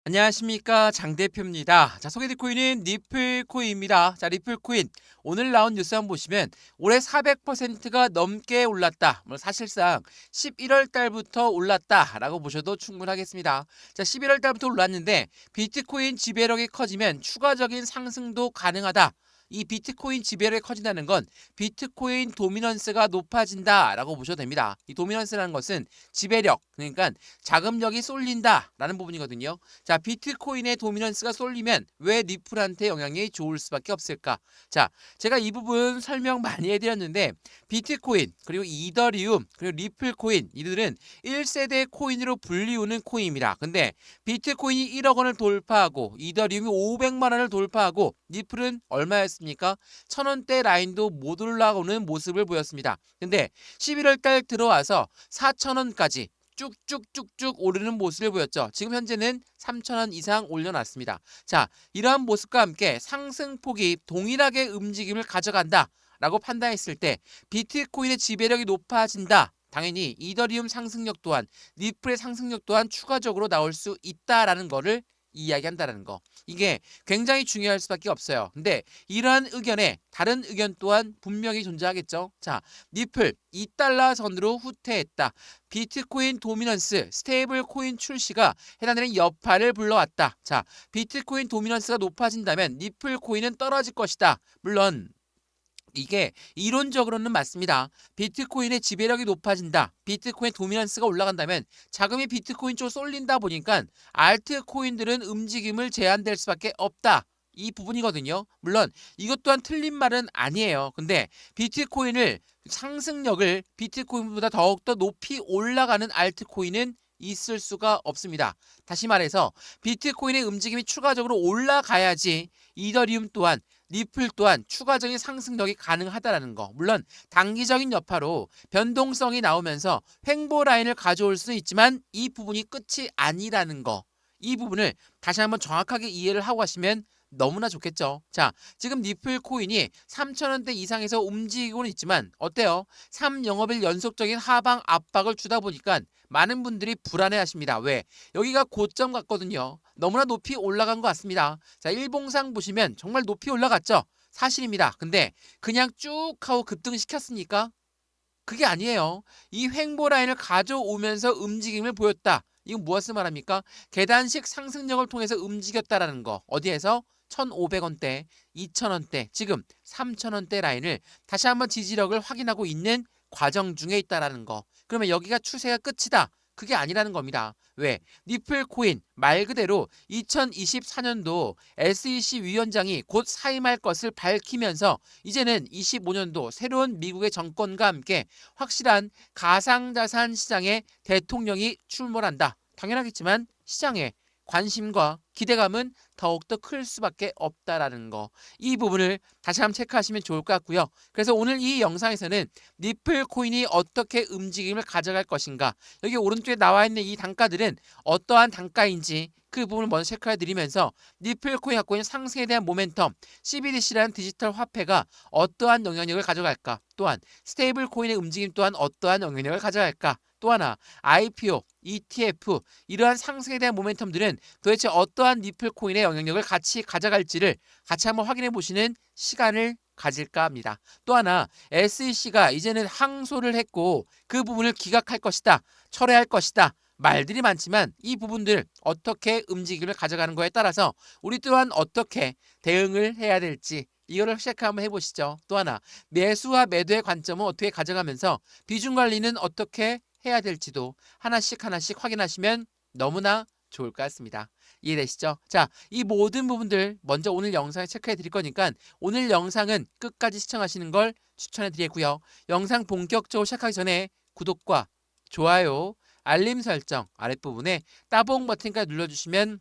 안녕하십니까, 장 대표입니다. 자, 소개해드릴 코인은 리플코인입니다. 자, 리플코인 오늘 나온 뉴스 한번 보시면 올해 400%가 넘게 올랐다. 사실상 11월 달부터 올랐다라고 보셔도 충분하겠습니다. 자, 11월 달부터 올랐는데 비트코인 지배력이 커지면 추가적인 상승도 가능하다. 이 비트코인 지배력이 커진다는 건 비트코인 도미넌스가 높아진다라고 보셔도 됩니다. 이 도미넌스라는 것은 지배력, 그러니까 자금력이 쏠린다라는 부분이거든요. 자, 비트코인의 도미넌스가 쏠리면 왜 리플한테 영향이 좋을 수밖에 없을까? 자, 제가 이 부분 설명 많이 해드렸는데 비트코인, 그리고 이더리움, 그리고 리플코인, 이들은 1세대 코인으로 불리우는 코인입니다. 근데 비트코인이 1억 원을 돌파하고 이더리움이 500만 원을 돌파하고 리플은 얼마였습니까? 1,000원대 라인도 못 올라오는 모습을 보였습니다. 근데 11월 달 들어와서 4,000원까지 쭉쭉쭉쭉 오르는 모습을 보였죠. 지금 현재는 3,000원 이상 올려놨습니다. 자, 이러한 모습과 함께 상승폭이 동일하게 움직임을 가져간다 라고 판단했을 때 비트코인의 지배력이 높아진다. 당연히 이더리움 상승력 또한 리플의 상승력 또한 추가적으로 나올 수 있다라는 거를 이야기한다는 거. 이게 굉장히 중요할 수밖에 없어요. 근데 이러한 의견에 다른 의견 또한 분명히 존재하겠죠. 자, 리플 2달러 선으로 후퇴했다. 비트코인 도미넌스 스테이블 코인 출시가 해당되는 여파를 불러왔다. 자, 비트코인 도미넌스가 높아진다면 리플 코인은 떨어질 것이다. 물론 이게 이론적으로는 맞습니다. 비트코인의 지배력이 높아진다. 비트코인 도미넌스가 올라간다면 자금이 비트코인 쪽으로 쏠린다 보니까 알트코인들은 움직임을 제한될 수밖에 없다. 이 부분이거든요. 물론 이것 또한 틀린 말은 아니에요. 근데 비트코인을 상승력을 비트코인보다 더욱더 높이 올라가는 알트코인은 있을 수가 없습니다. 다시 말해서 비트코인의 움직임이 추가적으로 올라가야지 이더리움 또한 리플 또한 추가적인 상승력이 가능하다는 거. 물론 단기적인 여파로 변동성이 나오면서 횡보 라인을 가져올 수 있지만 이 부분이 끝이 아니라는 거. 이 부분을 다시 한번 정확하게 이해를 하고 가시면 너무나 좋겠죠. 자, 지금 리플 코인이 3,000원대 이상에서 움직이고는 있지만 어때요? 3영업일 연속적인 하방 압박을 주다 보니까 많은 분들이 불안해하십니다. 왜? 여기가 고점 같거든요. 너무나 높이 올라간 것 같습니다. 자, 일봉상 보시면 정말 높이 올라갔죠? 사실입니다. 근데 그냥 쭉 하고 급등시켰습니까? 그게 아니에요. 이 횡보 라인을 가져오면서 움직임을 보였다. 이건 무엇을 말합니까? 계단식 상승력을 통해서 움직였다라는 거. 어디에서? 1,500원대, 2,000원대, 지금 3,000원대 라인을 다시 한번 지지력을 확인하고 있는 과정 중에 있다라는 거. 그러면 여기가 추세가 끝이다. 그게 아니라는 겁니다. 왜? 리플 코인 말 그대로 2024년도 SEC 위원장이 곧 사임할 것을 밝히면서 이제는 25년도 새로운 미국의 정권과 함께 확실한 가상자산 시장에 대통령이 출몰한다. 당연하겠지만 시장에 관심과 기대감은 더욱더 클 수밖에 없다라는 거. 이 부분을 다시 한번 체크하시면 좋을 것 같고요. 그래서 오늘 이 영상에서는 리플 코인이 어떻게 움직임을 가져갈 것인가, 여기 오른쪽에 나와 있는 이 단가들은 어떠한 단가인지 그 부분을 먼저 체크해 드리면서 리플 코인 갖고 있는 상승에 대한 모멘텀, CBDC라는 디지털 화폐가 어떠한 영향력을 가져갈까, 또한 스테이블 코인의 움직임 또한 어떠한 영향력을 가져갈까, 또 하나 IPO, ETF 이러한 상승에 대한 모멘텀들은 도대체 어떠한 리플 코인의 영향력을 같이 가져갈지를 같이 한번 확인해 보시는 시간을 가질까 합니다. 또 하나 SEC가 이제는 항소를 했고 그 부분을 기각할 것이다, 철회할 것이다, 말들이 많지만 이 부분들 어떻게 움직임을 가져가는 거에 따라서 우리 또한 어떻게 대응을 해야 될지 이거를 체크 한번 해보시죠. 또 하나 매수와 매도의 관점은 어떻게 가져가면서 비중 관리는 어떻게 해야 될지도 하나씩 하나씩 확인하시면 너무나 좋을 것 같습니다. 이해되시죠? 자, 이 모든 부분들 먼저 오늘 영상에 체크해 드릴 거니까 오늘 영상은 끝까지 시청하시는 걸 추천해 드리고요. 영상 본격적으로 시작하기 전에 구독과 좋아요, 알림 설정 아랫부분에 따봉 버튼까지 눌러주시면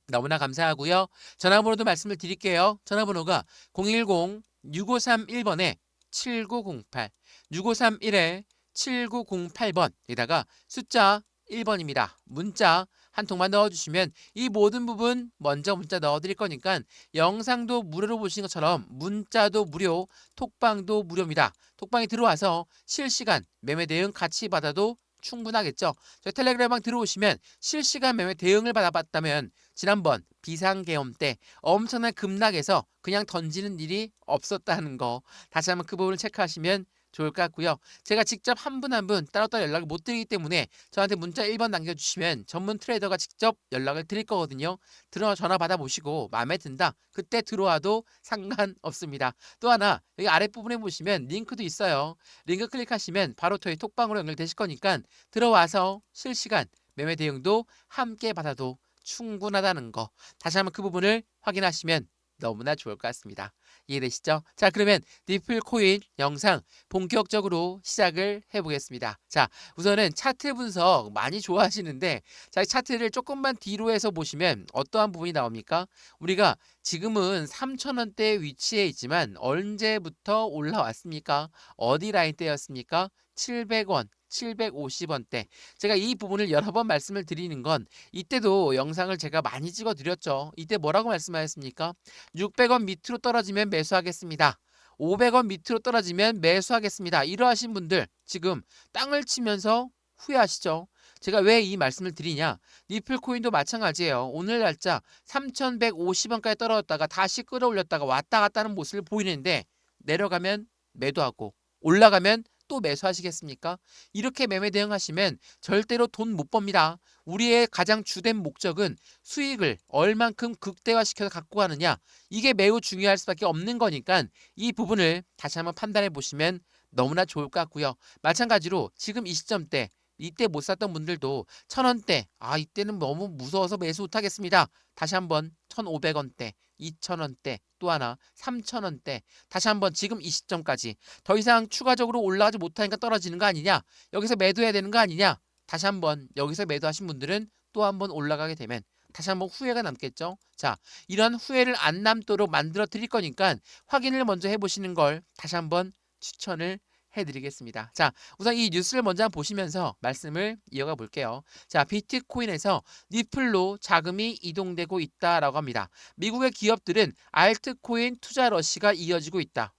너무나 감사하고요. 전화번호도 말씀을 드릴게요. 전화번호가 010-6531번에 7908, 6531에 7908번에다가 숫자 1번입니다. 문자 한 통만 넣어주시면 이 모든 부분 먼저 문자 넣어드릴 거니까 영상도 무료로 보시는 것처럼 문자도 무료, 톡방도 무료입니다. 톡방에 들어와서 실시간 매매 대응 같이 받아도 충분하겠죠. 저희 텔레그램방 들어오시면 실시간 매매 대응을 받아봤다면 지난번 비상계엄 때 엄청난 급락해서 그냥 던지는 일이 없었다는 거 다시 한번 그 부분을 체크하시면 좋을 것 같고요. 제가 직접 한 분 한 분 따로따로 연락을 못 드리기 때문에 저한테 문자 1번 남겨주시면 전문 트레이더가 직접 연락을 드릴 거거든요. 전화 받아보시고 마음에 든다. 그때 들어와도 상관없습니다. 또 하나 여기 아랫부분에 보시면 링크도 있어요. 링크 클릭하시면 바로 저희 톡방으로 연결되실 거니까 들어와서 실시간 매매 대응도 함께 받아도 충분하다는 거 다시 한번 그 부분을 확인하시면 너무나 좋을 것 같습니다. 이해되시죠? 자, 그러면 리플 코인 영상 본격적으로 시작을 해보겠습니다. 자, 우선은 차트 분석 많이 좋아하시는데 자, 차트를 조금만 뒤로 해서 보시면 어떠한 부분이 나옵니까? 우리가 지금은 3,000원대 위치에 있지만 언제부터 올라왔습니까? 어디 라인대였습니까? 700원, 750원대. 제가 이 부분을 여러 번 말씀을 드리는 건 이때도 영상을 제가 많이 찍어 드렸죠. 이때 뭐라고 말씀하셨습니까? 600원 밑으로 떨어지면 매수하겠습니다. 500원 밑으로 떨어지면 매수하겠습니다. 이러하신 분들 지금 땅을 치면서 후회하시죠? 제가 왜 이 말씀을 드리냐? 리플코인도 마찬가지예요. 오늘 날짜 3,150원까지 떨어졌다가 다시 끌어올렸다가 왔다 갔다 하는 모습을 보이는데 내려가면 매도하고 올라가면 또 매수하시겠습니까? 이렇게 매매 대응하시면 절대로 돈 못 법니다. 우리의 가장 주된 목적은 수익을 얼만큼 극대화시켜서 갖고 가느냐. 이게 매우 중요할 수밖에 없는 거니까 이 부분을 다시 한번 판단해 보시면 너무나 좋을 것 같고요. 마찬가지로 지금 이 시점대 이때 못 샀던 분들도 1,000원대 이때는 너무 무서워서 매수 못하겠습니다. 다시 한번 1,500원대 2,000원대 또 하나 3,000원대 다시 한번 지금 이 시점까지 더 이상 추가적으로 올라가지 못하니까 떨어지는 거 아니냐, 여기서 매도해야 되는 거 아니냐, 다시 한번 여기서 매도하신 분들은 또 한번 올라가게 되면 다시 한번 후회가 남겠죠. 자, 이런 후회를 안 남도록 만들어 드릴 거니까 확인을 먼저 해보시는 걸 다시 한번 추천을 해드리겠습니다. 자, 우선 이 뉴스를 먼저 한번 보시면서 말씀을 이어가 볼게요. 자, 비트코인에서 리플로 자금이 이동되고 있다라고 합니다. 미국의 기업들은 알트코인 투자 러시가 이어지고 있다.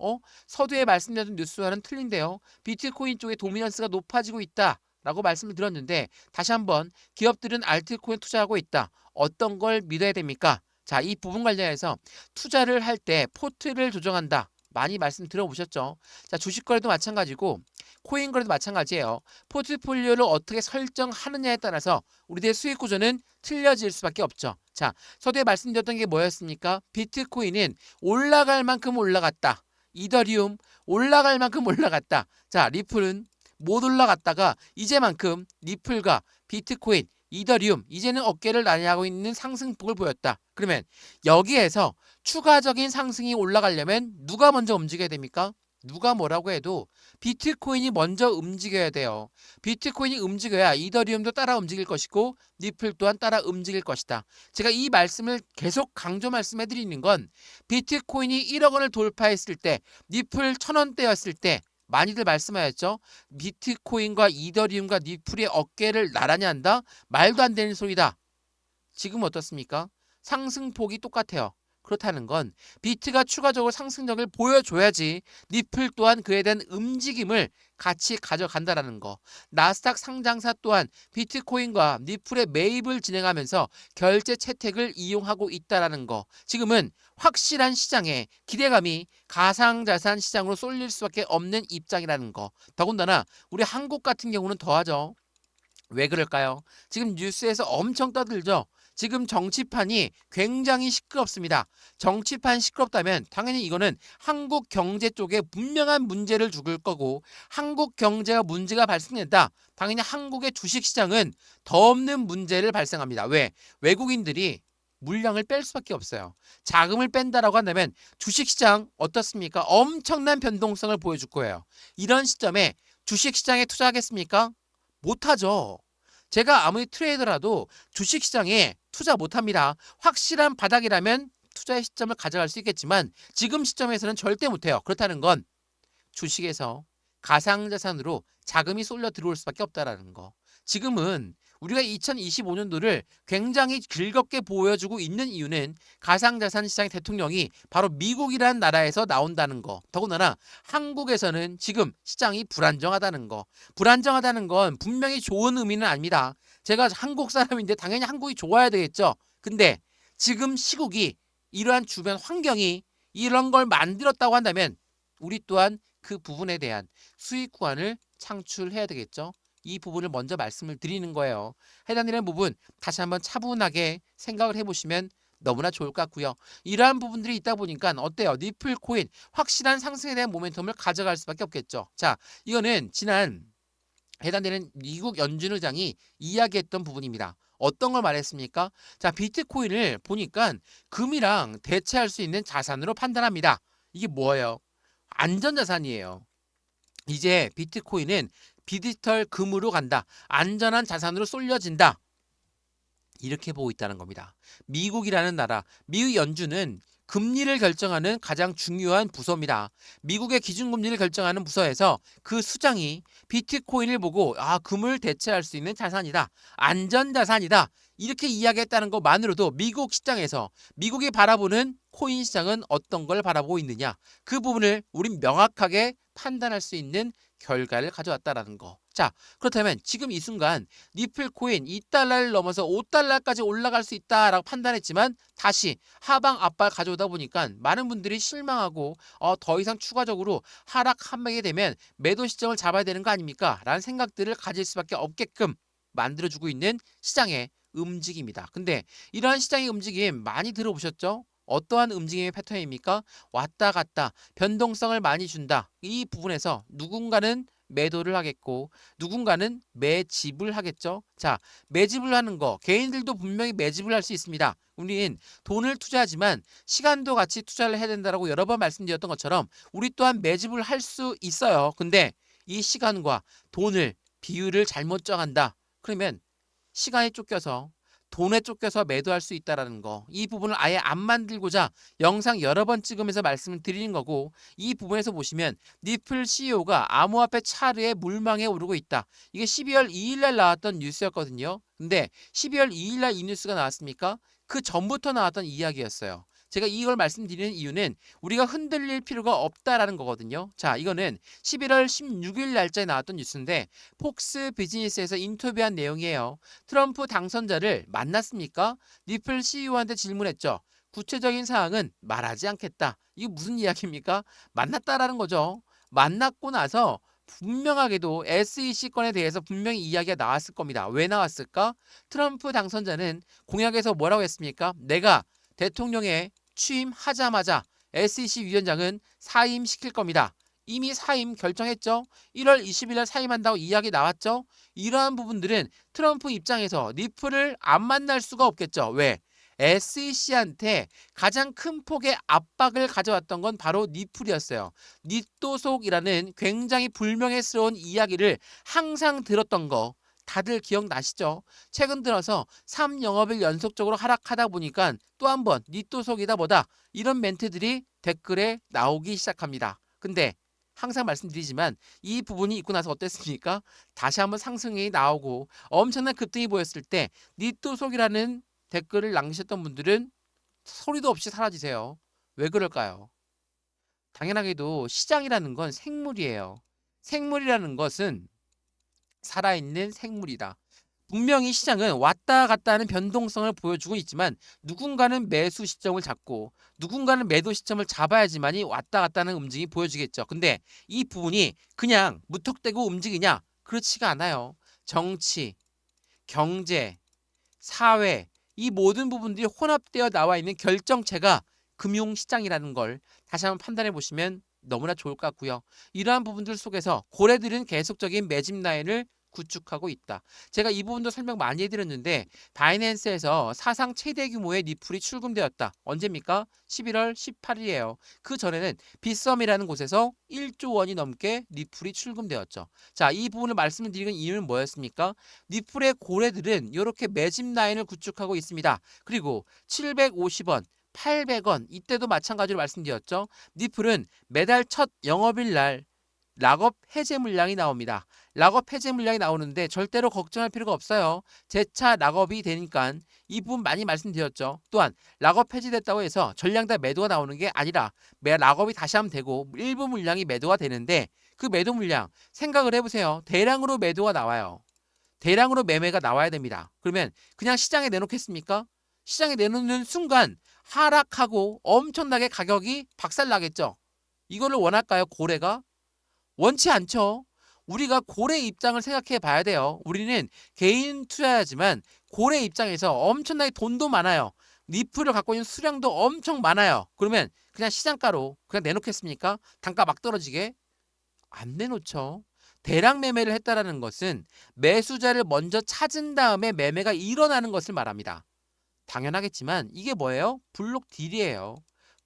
서두에 말씀드렸던 뉴스와는 틀린데요. 비트코인 쪽의 도미넌스가 높아지고 있다. 라고 말씀을 드렸는데 다시 한번 기업들은 알트코인 투자하고 있다. 어떤 걸 믿어야 됩니까? 자, 이 부분 관련해서 투자를 할 때 포트를 조정한다. 많이 말씀 들어보셨죠? 자, 주식 거래도 마찬가지고 코인 거래도 마찬가지예요. 포트폴리오를 어떻게 설정하느냐에 따라서 우리들의 수익 구조는 틀려질 수밖에 없죠. 자, 서두에 말씀드렸던 게 뭐였습니까? 비트코인은 올라갈 만큼 올라갔다. 이더리움 올라갈 만큼 올라갔다. 자, 리플은 못 올라갔다가 이제만큼 리플과 비트코인, 이더리움 이제는 어깨를 나란히하고 있는 상승폭을 보였다. 그러면 여기에서 추가적인 상승이 올라가려면 누가 먼저 움직여야 됩니까? 누가 뭐라고 해도 비트코인이 먼저 움직여야 돼요. 비트코인이 움직여야 이더리움도 따라 움직일 것이고 리플 또한 따라 움직일 것이다. 제가 이 말씀을 계속 강조 말씀해 드리는 건 비트코인이 1억 원을 돌파했을 때 리플 1,000원대였을 때 많이들 말씀하셨죠. 비트코인과 이더리움과 리플의 어깨를 나란히 한다? 말도 안 되는 소리다. 지금 어떻습니까? 상승폭이 똑같아요. 그렇다는 건 비트가 추가적으로 상승력을 보여줘야지 리플 또한 그에 대한 움직임을 같이 가져간다라는 거. 나스닥 상장사 또한 비트코인과 리플의 매입을 진행하면서 결제 채택을 이용하고 있다라는 거. 지금은 확실한 시장에 기대감이 가상자산 시장으로 쏠릴 수밖에 없는 입장이라는 거. 더군다나 우리 한국 같은 경우는 더하죠. 왜 그럴까요? 지금 뉴스에서 엄청 떠들죠. 지금 정치판이 굉장히 시끄럽습니다. 정치판 시끄럽다면 당연히 이거는 한국 경제 쪽에 분명한 문제를 죽을 거고 한국 경제가 문제가 발생된다. 당연히 한국의 주식시장은 더 없는 문제를 발생합니다. 왜? 외국인들이 물량을 뺄 수밖에 없어요. 자금을 뺀다라고 한다면 주식시장 어떻습니까? 엄청난 변동성을 보여줄 거예요. 이런 시점에 주식시장에 투자하겠습니까? 못하죠. 제가 아무리 트레이더라도 주식시장에 투자 못합니다. 확실한 바닥이라면 투자의 시점을 가져갈 수 있겠지만 지금 시점에서는 절대 못해요. 그렇다는 건 주식에서 가상자산으로 자금이 쏠려 들어올 수밖에 없다는 거. 지금은 우리가 2025년도를 굉장히 즐겁게 보여주고 있는 이유는 가상자산 시장의 대통령이 바로 미국이라는 나라에서 나온다는 거. 더군다나 한국에서는 지금 시장이 불안정하다는 거. 불안정하다는 건 분명히 좋은 의미는 아닙니다. 제가 한국 사람인데 당연히 한국이 좋아야 되겠죠. 근데 지금 시국이 이러한 주변 환경이 이런 걸 만들었다고 한다면 우리 또한 그 부분에 대한 수익 구간을 창출해야 되겠죠. 이 부분을 먼저 말씀을 드리는 거예요. 해당되는 부분 다시 한번 차분하게 생각을 해보시면 너무나 좋을 것 같고요. 이러한 부분들이 있다 보니까 어때요? 니플 코인 확실한 상승에 대한 모멘텀을 가져갈 수밖에 없겠죠. 자, 이거는 지난 해당되는 미국 연준 의장이 이야기했던 부분입니다. 어떤 걸 말했습니까? 자, 비트코인을 보니까 금이랑 대체할 수 있는 자산으로 판단합니다. 이게 뭐예요? 안전자산이에요. 이제 비트코인은 디지털 금으로 간다. 안전한 자산으로 쏠려진다. 이렇게 보고 있다는 겁니다. 미국이라는 나라, 미국 연준은 금리를 결정하는 가장 중요한 부서입니다. 미국의 기준금리를 결정하는 부서에서 그 수장이 비트코인을 보고 금을 대체할 수 있는 자산이다. 안전자산이다. 이렇게 이야기했다는 것만으로도 미국 시장에서 미국이 바라보는 코인 시장은 어떤 걸 바라보고 있느냐. 그 부분을 우린 명확하게 판단할 수 있는 결과를 가져왔다라는 거. 자, 그렇다면 지금 이 순간 니플 코인 2달러를 넘어서 5달러까지 올라갈 수 있다라고 판단했지만 다시 하방 압박 가져오다 보니까 많은 분들이 실망하고 더 이상 추가적으로 하락하게 되면 매도 시점을 잡아야 되는 거 아닙니까? 라는 생각들을 가질 수밖에 없게끔 만들어주고 있는 시장의 움직임이다. 근데 이러한 시장의 움직임 많이 들어보셨죠? 어떠한 움직임의 패턴입니까? 왔다 갔다 변동성을 많이 준다. 이 부분에서 누군가는 매도를 하겠고 누군가는 매집을 하겠죠. 자, 매집을 하는 거 개인들도 분명히 매집을 할 수 있습니다. 우리는 돈을 투자하지만 시간도 같이 투자를 해야 된다고 여러 번 말씀드렸던 것처럼 우리 또한 매집을 할 수 있어요. 근데 이 시간과 돈을 비율을 잘못 정한다. 그러면 시간에 쫓겨서 돈에 쫓겨서 매도할 수 있다는 거. 이 부분을 아예 안 만들고자 영상 여러 번 찍으면서 말씀을 드리는 거고 이 부분에서 보시면 니플 CEO가 암호화폐 차르에 물망에 오르고 있다. 이게 12월 2일 날 나왔던 뉴스였거든요. 근데 12월 2일 날 이 뉴스가 나왔습니까? 그 전부터 나왔던 이야기였어요. 제가 이걸 말씀드리는 이유는 우리가 흔들릴 필요가 없다라는 거거든요. 자, 이거는 11월 16일 날짜에 나왔던 뉴스인데 폭스 비즈니스에서 인터뷰한 내용이에요. 트럼프 당선자를 만났습니까? 니플 CEO한테 질문했죠. 구체적인 사항은 말하지 않겠다. 이게 무슨 이야기입니까? 만났다라는 거죠. 만났고 나서 분명하게도 SEC 건에 대해서 분명히 이야기가 나왔을 겁니다. 왜 나왔을까? 트럼프 당선자는 공약에서 뭐라고 했습니까? 내가 대통령에 취임하자마자 SEC 위원장은 사임시킬 겁니다. 이미 사임 결정했죠. 1월 20일 날 사임한다고 이야기 나왔죠. 이러한 부분들은 트럼프 입장에서 니플을 안 만날 수가 없겠죠. 왜? SEC한테 가장 큰 폭의 압박을 가져왔던 건 바로 니플이었어요. 니또속이라는 굉장히 불명예스러운 이야기를 항상 들었던 거 다들 기억나시죠? 최근 들어서 3영업일 연속적으로 하락하다 보니까 또 한 번 니또속이다 뭐다 이런 멘트들이 댓글에 나오기 시작합니다. 근데 항상 말씀드리지만 이 부분이 있고 나서 어땠습니까? 다시 한번 상승이 나오고 엄청난 급등이 보였을 때 니또속이라는 댓글을 남기셨던 분들은 소리도 없이 사라지세요. 왜 그럴까요? 당연하게도 시장이라는 건 생물이에요. 생물이라는 것은 살아있는 생물이다. 분명히 시장은 왔다 갔다 하는 변동성을 보여주고 있지만 누군가는 매수 시점을 잡고 누군가는 매도 시점을 잡아야지만이 왔다 갔다 하는 움직임이 보여지겠죠. 근데 이 부분이 그냥 무턱대고 움직이냐? 그렇지가 않아요. 정치, 경제, 사회 이 모든 부분들이 혼합되어 나와 있는 결정체가 금융시장이라는 걸 다시 한번 판단해 보시면 너무나 좋을 것 같고요. 이러한 부분들 속에서 고래들은 계속적인 매집 라인을 구축하고 있다. 제가 이 부분도 설명 많이 해드렸는데 바이낸스에서 사상 최대 규모의 니플이 출금되었다. 언제입니까? 11월 18일이에요. 그 전에는 빗썸이라는 곳에서 1조 원이 넘게 니플이 출금되었죠. 자, 이 부분을 말씀을 드리는 이유는 뭐였습니까? 니플의 고래들은 이렇게 매집 라인을 구축하고 있습니다. 그리고 750원 800원 이때도 마찬가지로 말씀드렸죠. 니플은 매달 첫 영업일 날 락업 해제 물량이 나옵니다. 락업 해제 물량이 나오는데 절대로 걱정할 필요가 없어요. 재차 락업이 되니까 이 부분 많이 말씀드렸죠. 또한 락업 해제됐다고 해서 전량 다 매도가 나오는 게 아니라 락업이 다시 하면 되고 일부 물량이 매도가 되는데 그 매도 물량 생각을 해보세요. 대량으로 매도가 나와요. 대량으로 매매가 나와야 됩니다. 그러면 그냥 시장에 내놓겠습니까? 시장에 내놓는 순간 하락하고 엄청나게 가격이 박살나겠죠. 이거를 원할까요? 고래가? 원치 않죠. 우리가 고래 입장을 생각해 봐야 돼요. 우리는 개인 투자자지만 고래 입장에서 엄청나게 돈도 많아요. 리플을 갖고 있는 수량도 엄청 많아요. 그러면 그냥 시장가로 그냥 내놓겠습니까? 단가 막 떨어지게? 안 내놓죠. 대량 매매를 했다라는 것은 매수자를 먼저 찾은 다음에 매매가 일어나는 것을 말합니다. 당연하겠지만 이게 뭐예요? 블록 딜이에요.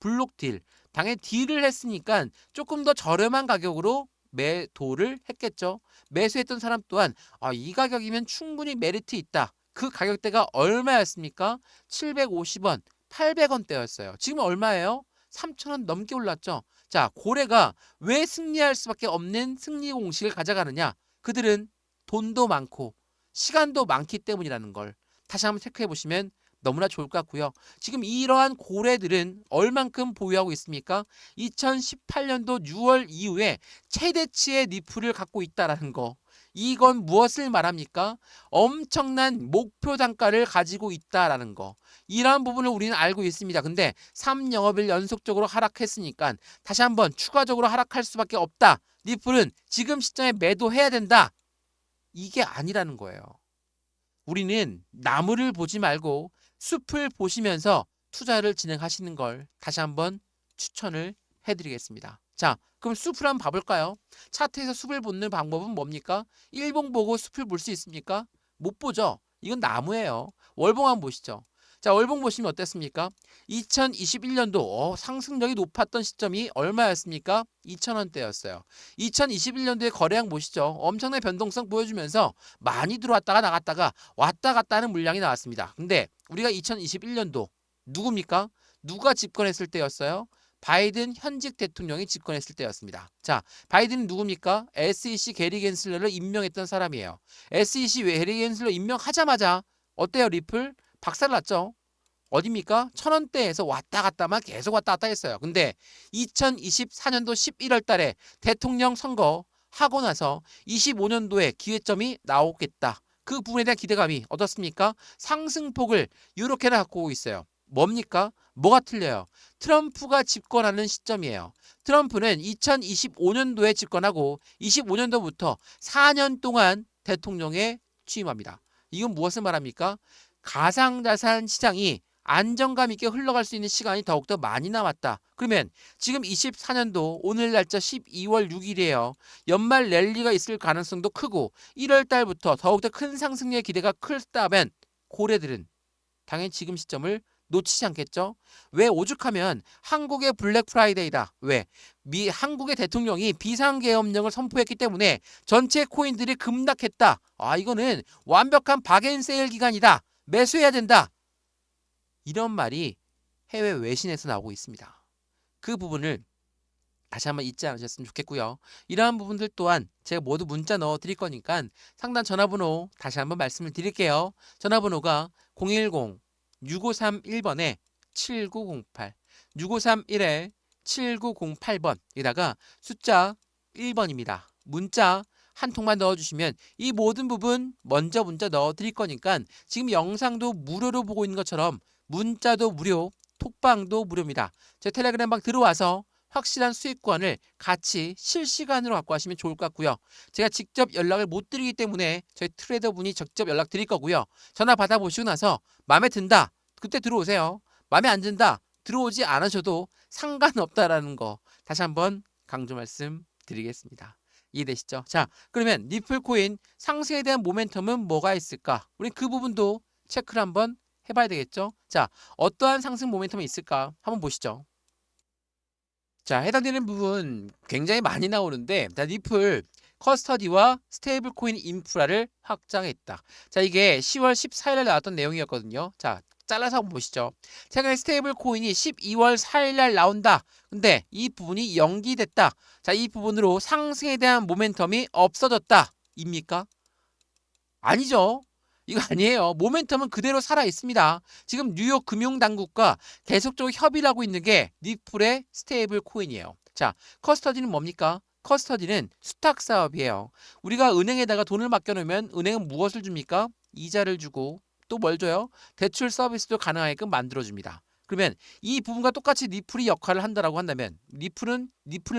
블록 딜. 당연히 딜을 했으니까 조금 더 저렴한 가격으로 매도를 했겠죠. 매수했던 사람 또한 이 가격이면 충분히 메리트 있다. 그 가격대가 얼마였습니까? 750원, 800원대였어요. 지금 얼마예요? 3,000원 넘게 올랐죠. 자, 고래가 왜 승리할 수밖에 없는 승리 공식을 가져가느냐? 그들은 돈도 많고 시간도 많기 때문이라는 걸 다시 한번 체크해 보시면 너무나 좋을 것 같고요. 지금 이러한 고래들은 얼만큼 보유하고 있습니까? 2018년도 6월 이후에 최대치의 리플을 갖고 있다라는 거. 이건 무엇을 말합니까? 엄청난 목표 단가를 가지고 있다라는 거. 이러한 부분을 우리는 알고 있습니다. 근데 3영업일 연속적으로 하락했으니까 다시 한번 추가적으로 하락할 수밖에 없다. 리플은 지금 시점에 매도해야 된다. 이게 아니라는 거예요. 우리는 나무를 보지 말고 숲을 보시면서 투자를 진행하시는 걸 다시 한번 추천을 해드리겠습니다. 자, 그럼 숲을 한번 봐볼까요? 차트에서 숲을 보는 방법은 뭡니까? 일봉 보고 숲을 볼 수 있습니까? 못 보죠. 이건 나무예요. 월봉 한번 보시죠. 자, 월봉 보시면 어땠습니까? 2021년도 상승력이 높았던 시점이 얼마였습니까? 2,000원대였어요. 2021년도에 거래량 보시죠. 엄청난 변동성 보여주면서 많이 들어왔다가 나갔다가 왔다 갔다 하는 물량이 나왔습니다. 근데 우리가 2021년도 누굽니까? 누가 집권했을 때였어요? 바이든 현직 대통령이 집권했을 때였습니다. 자, 바이든은 누굽니까? SEC 게리 겐슬러를 임명했던 사람이에요. SEC 게리 겐슬러 임명하자마자 어때요, 리플? 박살났죠. 어딥니까? 1,000원대에서 왔다 갔다만 계속 왔다 갔다 했어요. 근데 2024년도 11월 달에 대통령 선거 하고 나서 25년도에 기회점이 나오겠다. 그 부분에 대한 기대감이 어떻습니까? 상승폭을 이렇게나 갖고 오고 있어요. 뭡니까? 뭐가 틀려요? 트럼프가 집권하는 시점이에요. 트럼프는 2025년도에 집권하고 25년도부터 4년 동안 대통령에 취임합니다. 이건 무엇을 말합니까? 가상자산 시장이 안정감 있게 흘러갈 수 있는 시간이 더욱더 많이 남았다. 그러면 지금 24년도 오늘 날짜 12월 6일이에요. 연말 랠리가 있을 가능성도 크고 1월 달부터 더욱더 큰 상승률의 기대가 크다면 고래들은 당연히 지금 시점을 놓치지 않겠죠. 왜? 오죽하면 한국의 블랙 프라이데이다. 왜? 한국의 대통령이 비상계엄령을 선포했기 때문에 전체 코인들이 급락했다. 이거는 완벽한 박앤세일 기간이다. 매수해야 된다. 이런 말이 해외 외신에서 나오고 있습니다. 그 부분을 다시 한번 잊지 않으셨으면 좋겠고요. 이러한 부분들 또한 제가 모두 문자 넣어 드릴 거니까 상단 전화번호 다시 한번 말씀을 드릴게요. 전화번호가 010-6531번에 7908 6531에 7908번 여기다가 숫자 1번입니다. 문자 한 통만 넣어주시면 이 모든 부분 먼저 문자 넣어드릴 거니까 지금 영상도 무료로 보고 있는 것처럼 문자도 무료, 톡방도 무료입니다. 제 텔레그램방 들어와서 확실한 수익권을 같이 실시간으로 갖고 하시면 좋을 것 같고요. 제가 직접 연락을 못 드리기 때문에 저희 트레이더분이 직접 연락 드릴 거고요. 전화 받아보시고 나서 마음에 든다. 그때 들어오세요. 마음에 안 든다. 들어오지 않으셔도 상관없다라는 거 다시 한번 강조 말씀 드리겠습니다. 이해되시죠? 자, 그러면 리플 코인 상승에 대한 모멘텀은 뭐가 있을까? 우리 그 부분도 체크를 한번 해봐야 되겠죠? 자, 어떠한 상승 모멘텀이 있을까? 한번 보시죠. 자, 해당되는 부분 굉장히 많이 나오는데, 자, 리플 커스터디와 스테이블 코인 인프라를 확장했다. 자, 이게 10월 14일에 나왔던 내용이었거든요. 자, 잘라서 한번 보시죠. 최근에 스테이블 코인이 12월 4일 날 나온다. 근데 이 부분이 연기됐다. 자, 이 부분으로 상승에 대한 모멘텀이 없어졌다. 입니까? 아니죠. 이거 아니에요. 모멘텀은 그대로 살아 있습니다. 지금 뉴욕 금융당국과 계속적으로 협의를 하고 있는 게 리플의 스테이블 코인이에요. 자, 커스터디는 뭡니까? 커스터디는 수탁 사업이에요. 우리가 은행에다가 돈을 맡겨놓으면 은행은 무엇을 줍니까? 이자를 주고 또 뭘 줘요? 대출 서비스도 가능하게끔 만들어줍니다. 그러면 이 부분과 똑같이 리플이 역할을 한다라고 한다면 리플을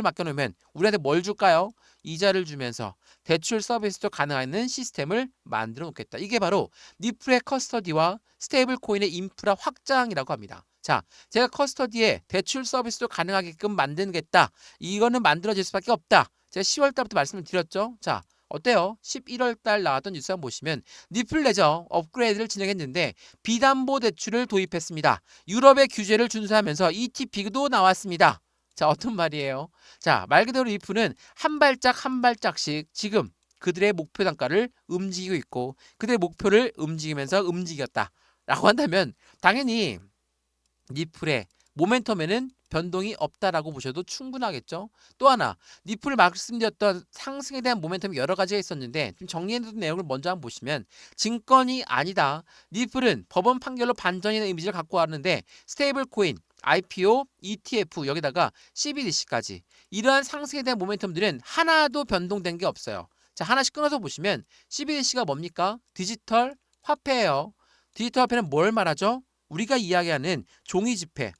맡겨놓으면 우리한테 뭘 줄까요? 이자를 주면서 대출 서비스도 가능한 시스템을 만들어 놓겠다. 이게 바로 리플의 커스터디와 스테이블 코인의 인프라 확장이라고 합니다. 자, 제가 커스터디에 대출 서비스도 가능하게끔 만들겠다. 이거는 만들어질 수밖에 없다. 제가 10월 달부터 말씀을 드렸죠. 자, 어때요? 11월 달 나왔던 뉴스 한번 보시면 리플 레저 업그레이드를 진행했는데 비담보 대출을 도입했습니다. 유럽의 규제를 준수하면서 ETP도 나왔습니다. 자, 어떤 말이에요? 자, 말 그대로 리플은 한 발짝 한 발짝씩 지금 그들의 목표 단가를 움직이고 있고 그들의 목표를 움직이면서 움직였다 라고 한다면 당연히 리플의 모멘텀에는 변동이 없다라고 보셔도 충분하겠죠. 또 하나, 리플 말씀드렸던 상승에 대한 모멘텀이 여러 가지가 있었는데 좀 정리해둔 내용을 먼저 한번 보시면 증권이 아니다. 리플은 법원 판결로 반전이라는 이미지를 갖고 왔는데 스테이블 코인, IPO, ETF 여기다가 CBDC까지 이러한 상승에 대한 모멘텀들은 하나도 변동된 게 없어요. 자, 하나씩 끊어서 보시면 CBDC가 뭡니까? 디지털 화폐예요. 디지털 화폐는 뭘 말하죠? 우리가 이야기하는 종이 지폐,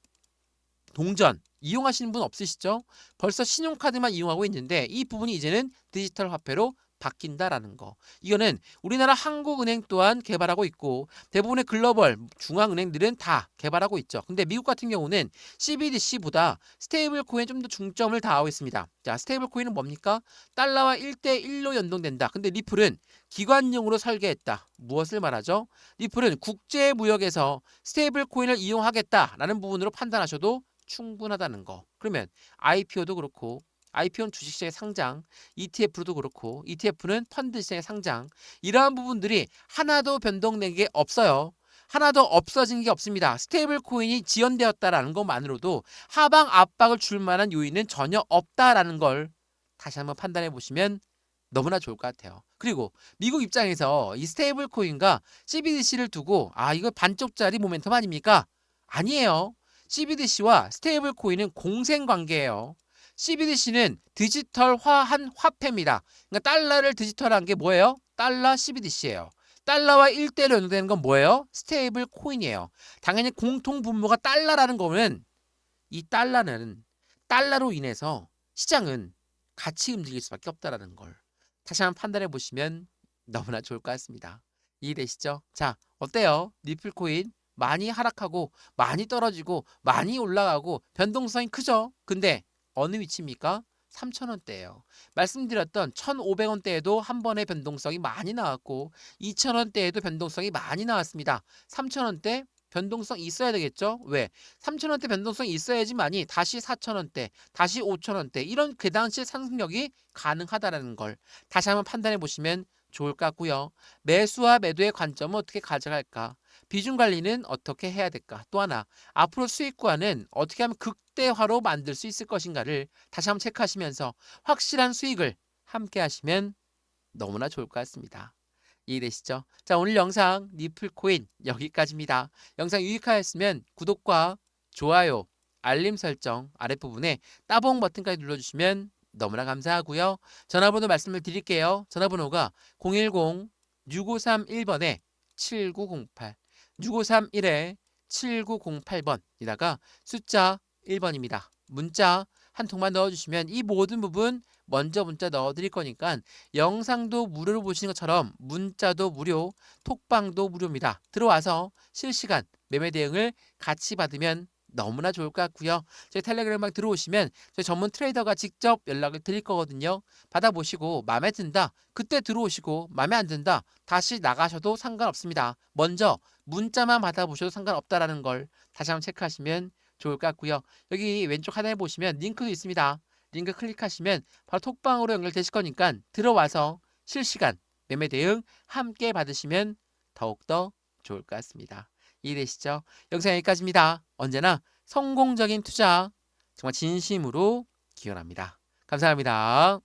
동전 이용하시는 분 없으시죠? 벌써 신용카드만 이용하고 있는데 이 부분이 이제는 디지털 화폐로 바뀐다라는 거. 이거는 우리나라 한국은행 또한 개발하고 있고 대부분의 글로벌 중앙은행들은 다 개발하고 있죠. 근데 미국 같은 경우는 CBDC보다 스테이블 코인에 좀 더 중점을 다하고 있습니다. 자, 스테이블 코인은 뭡니까? 달러와 1대1로 연동된다. 근데 리플은 기관용으로 설계했다. 무엇을 말하죠? 리플은 국제 무역에서 스테이블 코인을 이용하겠다라는 부분으로 판단하셔도 충분하다는 거. 그러면 IPO도 그렇고 IPO는 주식시장의 상장, ETF도 그렇고 ETF는 펀드 시장의 상장 이러한 부분들이 하나도 변동된 게 없어요. 하나도 없어진 게 없습니다. 스테이블 코인이 지연되었다라는 것만으로도 하방 압박을 줄 만한 요인은 전혀 없다라는 걸 다시 한번 판단해 보시면 너무나 좋을 것 같아요. 그리고 미국 입장에서 이 스테이블 코인과 CBDC를 두고 이거 반쪽짜리 모멘텀 아닙니까? 아니에요. CBDC와 스테이블 코인은 공생 관계예요. CBDC는 디지털화한 화폐입니다. 그러니까 달러를 디지털한 게 뭐예요? 달러 CBDC예요. 달러와 1대1로 연동되는 건 뭐예요? 스테이블 코인이에요. 당연히 공통 분모가 달러라는 거는 이 달러는 달러로 인해서 시장은 같이 움직일 수밖에 없다라는 걸 다시 한번 판단해 보시면 너무나 좋을 것 같습니다. 이해되시죠? 자, 어때요? 리플 코인 많이 하락하고 많이 떨어지고 많이 올라가고 변동성이 크죠? 근데 어느 위치입니까? 3,000원대예요. 말씀드렸던 1,500원대에도 한 번의 변동성이 많이 나왔고 2,000원대에도 변동성이 많이 나왔습니다. 3,000원대 변동성 있어야 되겠죠? 왜? 3,000원대 변동성이 있어야지만이 다시 4,000원대, 다시 5,000원대 이런 그 당시 상승력이 가능하다는 걸 다시 한번 판단해 보시면 좋을 것 같고요. 매수와 매도의 관점은 어떻게 가져갈까? 비중 관리는 어떻게 해야 될까? 또 하나, 앞으로 수익 구간은 어떻게 하면 극대화로 만들 수 있을 것인가를 다시 한번 체크하시면서 확실한 수익을 함께 하시면 너무나 좋을 것 같습니다. 이해되시죠? 자, 오늘 영상 리플코인 여기까지입니다. 영상 유익하였으면 구독과 좋아요, 알림 설정 아랫부분에 따봉 버튼까지 눌러주시면 너무나 감사하고요. 전화번호 말씀을 드릴게요. 전화번호가 010-6531번에 7908 6531에 7908번이다가 숫자 1번입니다. 문자 한 통만 넣어주시면 이 모든 부분 먼저 문자 넣어드릴 거니까 영상도 무료로 보시는 것처럼 문자도 무료, 톡방도 무료입니다. 들어와서 실시간 매매 대응을 같이 받으면 너무나 좋을 것 같고요. 저희 텔레그램방 들어오시면 저희 전문 트레이더가 직접 연락을 드릴 거거든요. 받아보시고 마음에 든다. 그때 들어오시고 마음에 안 든다. 다시 나가셔도 상관없습니다. 먼저 문자만 받아보셔도 상관없다라는 걸 다시 한번 체크하시면 좋을 것 같고요. 여기 왼쪽 하단에 보시면 링크도 있습니다. 링크 클릭하시면 바로 톡방으로 연결되실 거니까 들어와서 실시간 매매 대응 함께 받으시면 더욱더 좋을 것 같습니다. 이해되시죠? 영상 여기까지입니다. 언제나 성공적인 투자 정말 진심으로 기원합니다. 감사합니다.